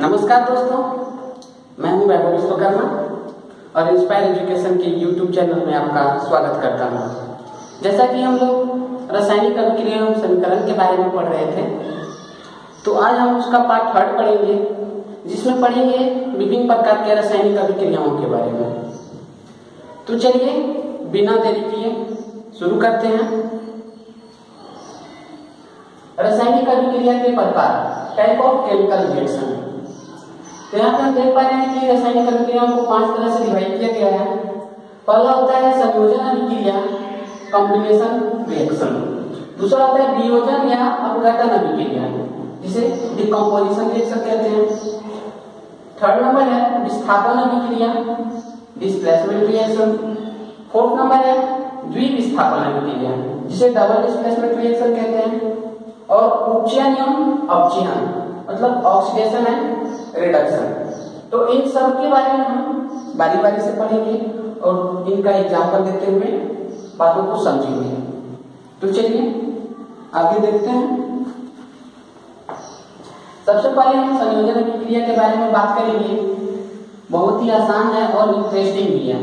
नमस्कार दोस्तों, मैं हूं वैभव विश्वकर्मा और इंस्पायर एजुकेशन के YouTube चैनल में आपका स्वागत करता हूं। जैसा कि हम लोग रासायनिक अभिक्रिया एवं समीकरण के बारे में पढ़ रहे थे, तो आज हम उसका पार्ट 3 पढ़ेंगे, जिसमें पढ़ेंगे विभिन्न प्रकार के रासायनिक अभिक्रियाओं के बारे में। तो चलिए बिना देरी किए शुरू करते हैं। रासायनिक अभिक्रिया के प्रकार, टाइप ऑफ केमिकल रिएक्शन। तो यहाँ पे हम देख पा रहे हैं कि रासायनिक अभिक्रियाओं को 5 तरह से डिवाइड किया गया है। पहला होता है संयोजन अभिक्रिया, कॉम्बिनेशन रिएक्शन। दूसरा होता है वियोजन या अपघटन अभिक्रिया, जिसे डिकम्पोजिशन रिएक्शन कहते हैं। थर्ड नंबर है विस्थापन अभिक्रिया, डिस्प्लेसमेंट रिएक्शन। फोर्थ नंबर है द्विविस्थापन अभिक्रिया, जिसे डबल डिस्प्लेसमेंट रिएक्शन कहते हैं। और उपचयन एवं अपचयन, मतलब ऑक्सीडेशन एंड रिडक्शन। तो इन सब के बारे में हम बारी बारी से पढ़ेंगे और इनका एग्जाम्पल देते हुए बातों को समझेंगे। तो चलिए आगे देखते हैं। सबसे पहले हम संयोजन अभिक्रिया के बारे में बात करेंगे। बहुत ही आसान है और इंटरेस्टिंग भी है।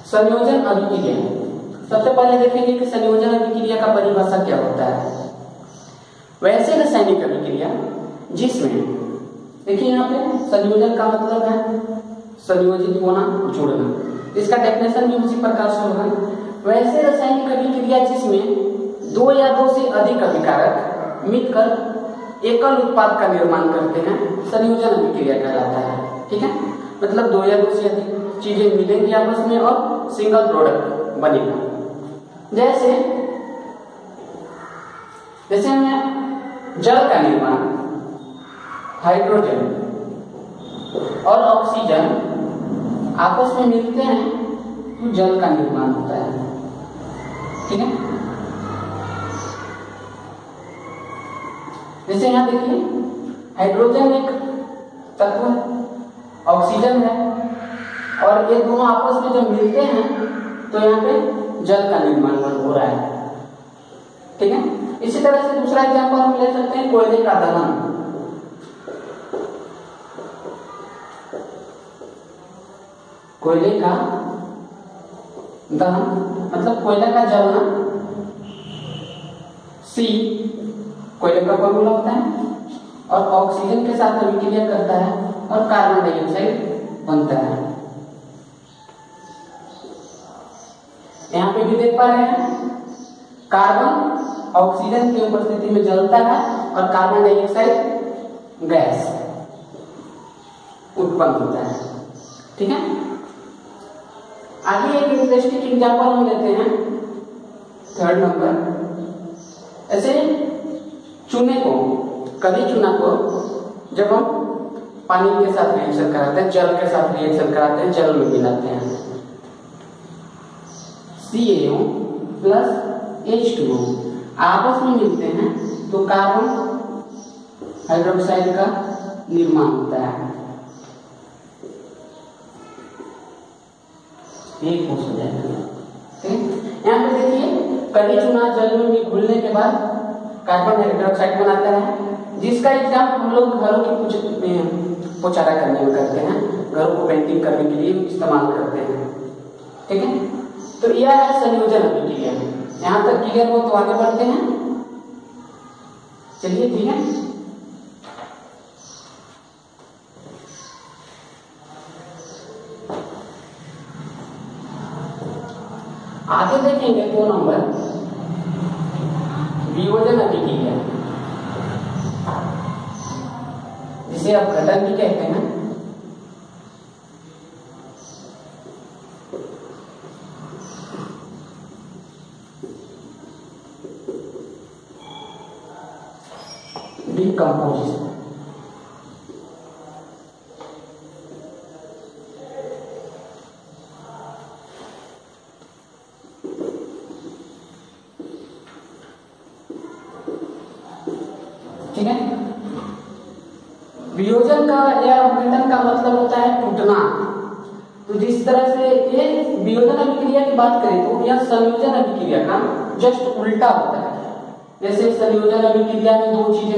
संयोजन अभिक्रिया, सबसे पहले देखेंगे कि संयोजन अभिक्रिया का परिभाषा क्या होता है। वैसे रासायनिक अभिक्रिया जिसमें, देखिए यहाँ पे संयोजन का मतलब है संयोजित होना, जुड़ना। इसका डेफिनेशन भी उसी प्रकार से होगा। वैसे रासायनिक अभिक्रिया जिसमें 2 या 2 से अधिक अभिकारक मिलकर एकल उत्पाद का निर्माण करते हैं, संयोजन अभिक्रिया कहलाता है। ठीक है, मतलब 2 या 2 से अधिक चीजें मिलेंगी आपस में और सिंगल प्रोडक्ट बनेगा। जैसे हमें जल का निर्माण, हाइड्रोजन और ऑक्सीजन आपस में मिलते हैं तो जल का निर्माण होता है। ठीक है, जैसे यहां देखिए हाइड्रोजन एक तत्व है, ऑक्सीजन है, और ये दोनों आपस में जब मिलते हैं तो यहाँ पे जल का निर्माण हो रहा है। ठीक है, इसी तरह से दूसरा एग्जांपल हम ले सकते हैं कोयले का दहन। कोयले का दहन मतलब कोयला का जलना। सी कोयले का फॉर्मूला होता है और ऑक्सीजन के साथ अभिक्रिया करता है और कार्बन डाइऑक्साइड बनता है। यहाँ पे भी देख पा रहे हैं कार्बन ऑक्सीजन की उपस्थिति में जलता है और कार्बन डाइऑक्साइड गैस उत्पन्न होता है। ठीक है, आगे एक इंटरेस्टिंग एग्जांपल हम लेते हैं, 3rd नंबर। ऐसे चूने को, कभी चूना को जब हम पानी के साथ रिएक्शन कराते हैं, जल के साथ रिएक्शन कराते हैं, जल में मिलाते हैं, CaO प्लस H2O आपस में मिलते हैं तो कार्बन हाइड्रोक्साइड का निर्माण होता है। एक हो जाएगा। यहाँ पे देखिए कली चूना जल में घुलने के बाद कार्बन हाइड्रोक्साइड बनाता है, जिसका एग्जाम्पल हम लोग घरों की पोचारा करने में करते हैं, घरों को पेंटिंग करने के लिए इस्तेमाल करते हैं। ठीक है, तो यह है संयोजन अभिक्रिया। यहां तक क्लियर हो तो आगे बढ़ते हैं। चलिए ठीक है, आगे देखेंगे 2 नंबर वियोजन अभिक्रिया, जिसे अपघटन भी कहते हैं। डिकम्पोजिशन, ठीक है। वियोजन का या अपघटन का मतलब होता है टूटना। तो जिस तरह से ये वियोजन अभिक्रिया की बात करें तो यह संयोजन अभिक्रिया का जस्ट उल्टा होता है। जैसे संयोजन अभिक्रिया में दो चीजें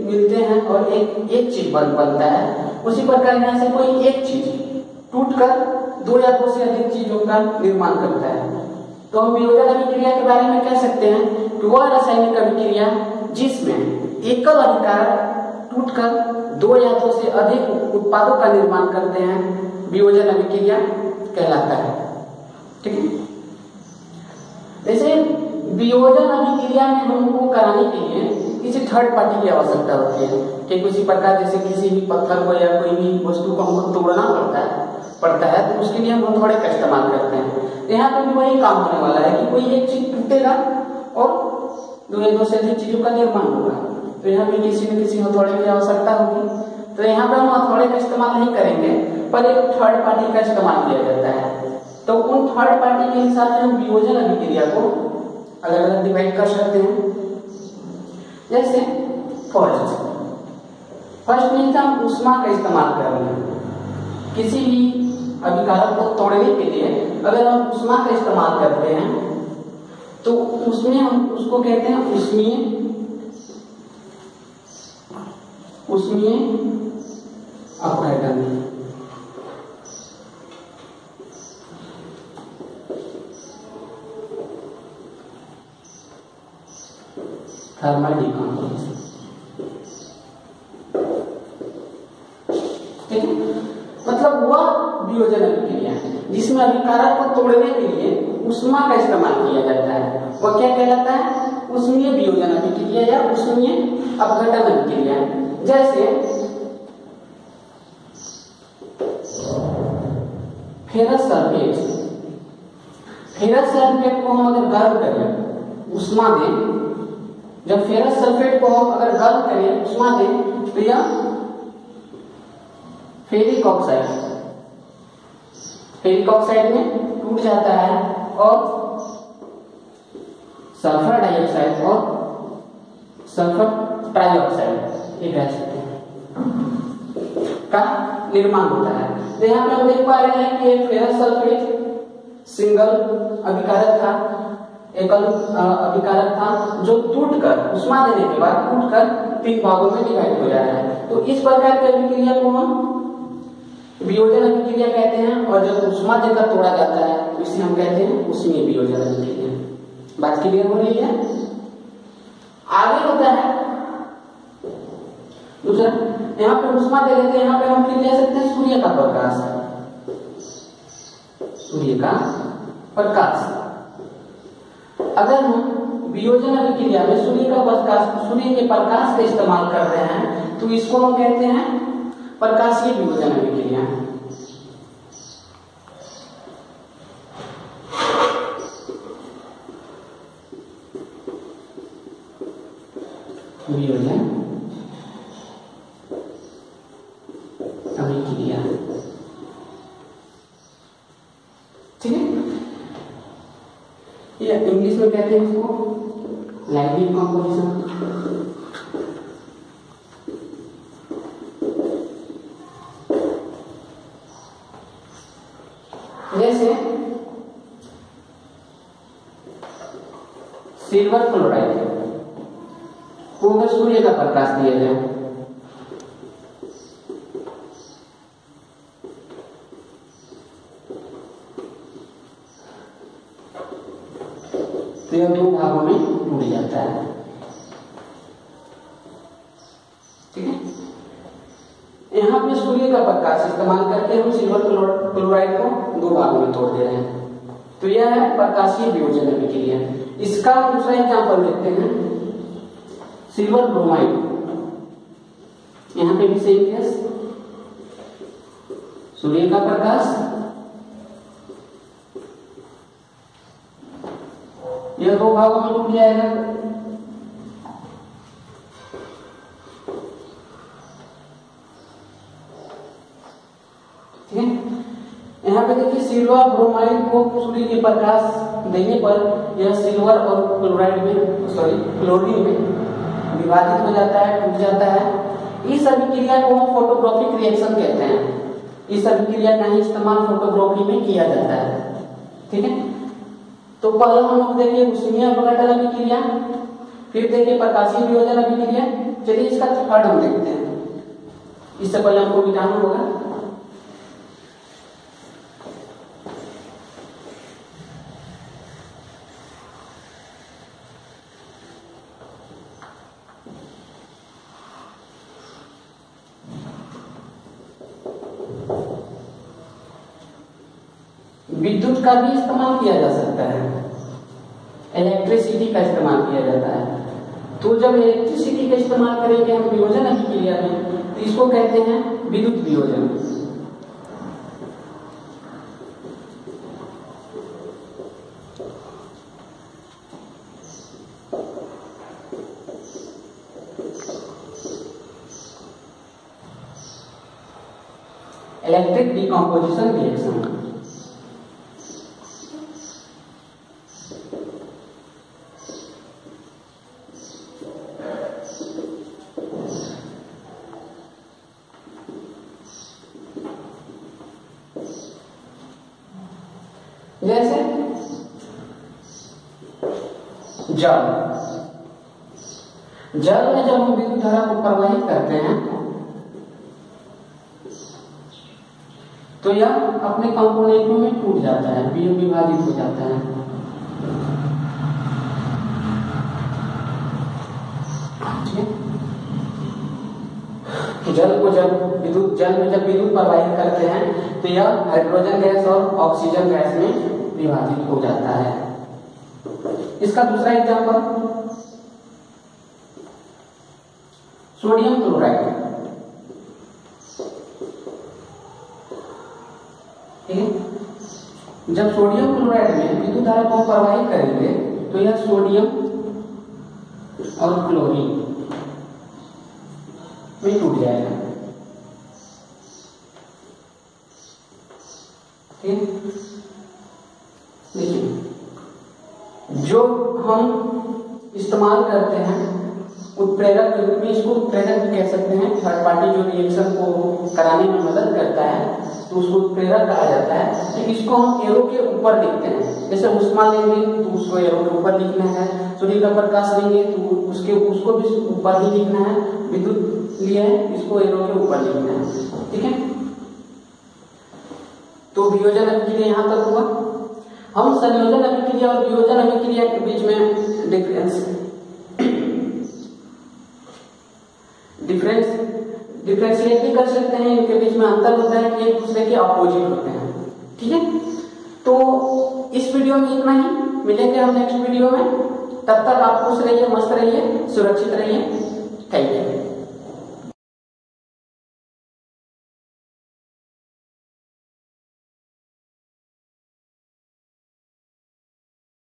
मिलते हैं और एक चीज बनता है, उसी प्रकार यहाँ से कोई एक चीज टूटकर दो या दो से अधिक चीजों का निर्माण करता है। तो हम वियोजन अभिक्रिया के बारे में कह सकते हैं कि वह रासायनिक अभिक्रिया जिसमें एकल अभिकारक टूटकर दो या दो से अधिक उत्पादों का निर्माण करते हैं, वियोजन अभिक्रिया कहलाता है। ठीक है। जैसे वियोजन अभिक्रिया में हमको कराने के लिए किसी थर्ड पार्टी की आवश्यकता होती है कि किसी प्रकार जैसे किसी भी पत्थर को या कोई भी वस्तु को हमको तोड़ना पड़ता है तो उसके लिए हम हथौड़े का इस्तेमाल करते हैं। तो यहाँ पे भी वही काम होने वाला है कि कोई एक चीज टूटेगा और दो या दो से अधिक चीजों का निर्माण होगा, तो यहाँ पे किसी न किसी हथौड़े की आवश्यकता होगी। तो यहाँ पे हम हथौड़े का इस्तेमाल नहीं करेंगे पर एक थर्ड पार्टी का इस्तेमाल किया जाता है। तो उन थर्ड पार्टी के हिसाब से हम वियोजन अभिक्रिया को अलग अलग डिवाइड कर सकते हैं। जैसे फर्स्ट में हम उष्मा का इस्तेमाल कर रहे हैं। किसी भी अभिकारक को तोड़ने के लिए अगर हम उष्मा का इस्तेमाल करते हैं तो उसमें हम उसको कहते हैं उष्मीय अपघटन। Thermal decomposition. ठीक है, मतलब वह वियोजन अभिक्रिया है जिसमें अभिकारक को तोड़ने के लिए उष्मा का इस्तेमाल किया जाता है। वह क्या कहलाता है? उष्मीय वियोजन अभिक्रिया या उष्मीय अपघटन अभिक्रिया। जैसे फेरस सल्फेट को हम अगर गर्म करें, उष्मा दें, जब फेरस सल्फेट को हम अगर गर्म करें, उष्मा दें, तो यह फेरिक ऑक्साइड में टूट जाता है और सल्फर डाइऑक्साइड और सल्फर ट्राइऑक्साइड ये कह सकते हैं का निर्माण होता है। तो यहाँ पे हम देख पा रहे हैं कि फेरस सल्फेट सिंगल अभिकारक था, एकल अभिकारक था जो टूटकर उष्मा देने के बाद टूटकर तीन भागों में डिवाइड हो जाता है। तो इस प्रकार की अभिक्रिया को हम वियोजन अभिक्रिया कहते हैं और जब उष्मा देकर तोड़ा जाता है तो इसे हम कहते हैं उष्मीय वियोजन अभिक्रिया। बात क्लियर हो रही है? आगे होता है दूसरा, यहाँ पे उष्मा दे देते हैं, यहाँ पे हम फिर ले सकते हैं सूर्य का प्रकाश। अगर हम वियोजन अभिक्रिया में सूर्य के प्रकाश का इस्तेमाल कर रहे हैं तो इसको हम कहते हैं प्रकाशीय वियोजन अभिक्रिया। वियोजन अभिक्रिया, ठीक है। ये इंग्लिश में कहते हैं इसको लाइनिंग कंपोजिशन। जैसे सिल्वर क्लोराइड को अगर सूर्य का प्रकाश दिया जाए तो यह दो भागों में टूट जाता है। ठीक है, यहाँ पे सूर्य का प्रकाश इस्तेमाल करके हम सिल्वर क्लोराइड को दो भागों में तोड़ दे रहे हैं। तो यह है प्रकाशीय वियोजन अभिक्रिया। इसका दूसरा एग्जाम्पल देखते हैं, सिल्वर ब्रोमाइड। यहाँ पे भी सेम केस, सूर्य का प्रकाश, यह दो भागों में टूट जाएगा। ठीक है, यहाँ पे देखिए सिल्वर ब्रोमाइड को सूर्य के प्रकाश देने पर यह सिल्वर और क्लोरीन में विभाजित हो जाता है, टूट जाता है। इस अभिक्रिया को हम फोटोग्राफिक रिएक्शन कहते हैं। इस अभिक्रिया का ही इस्तेमाल फोटोग्राफी में किया जाता है। ठीक है, तो पहले हम लोग देखिए उष्मीय अपघटन अभिक्रिया, फिर देखिए प्रकाशीय वियोजन अभिक्रिया। चलिए इसका थर्ड हम देखते हैं। इससे पहले हमको मिटाना होगा। विद्युत का भी इस्तेमाल किया जा सकता है, इलेक्ट्रिसिटी का इस्तेमाल किया जाता है। तो जब इलेक्ट्रिसिटी का इस्तेमाल करेंगे हम वियोजन अभिक्रिया में, तो इसको कहते हैं विद्युत वियोजन। Electric decomposition reaction. जैसे जल में जब हम विद्युत धारा को प्रवाहित करते हैं तो यह अपने कंपोनेंटों में टूट जाता है, विभाजित हो जाता है। जल में जब विद्युत प्रवाहित करते हैं तो यह हाइड्रोजन गैस और ऑक्सीजन गैस में विभाजित हो जाता है। इसका दूसरा एग्जांपल सोडियम क्लोराइड। ठीक है, जब सोडियम क्लोराइड में विद्युत धारा को प्रवाहित करेंगे तो यह सोडियम और क्लोरीन में टूट जाएगा। ठीक, देखिए जो हम इस्तेमाल करते हैं उत्प्रेरक के रूप में, इसको उत्प्रेरक भी कह सकते हैं। थर्ड पार्टी जो रिएक्शन को कराने में मदद करता है तो उसको उत्प्रेरक कहा जाता है। तो इसको हम एरो के ऊपर लिखते हैं। जैसे उष्मा लेंगे तो उसको एरो के ऊपर लिखना है, सूर्य का प्रकाश लेंगे तो उसको भी ऊपर ही लिखना है, विद्युत लिए इसको एरो के ऊपर लिखना है। ठीक है, तो वियोजन अभिक्रिया यहां तक हुआ। हम संयोजन अभिक्रिया और वियोजन अभिक्रिया के बीच में डिफरेंशिएट भी कर सकते हैं। इनके बीच में अंतर होता है कि एक दूसरे के अपोजिट होते हैं। ठीक है, तो इस वीडियो में इतना ही। मिलेंगे हम नेक्स्ट वीडियो में। तब तक आप खुश रहिए, मस्त रहिए, सुरक्षित रहिए। Thank you.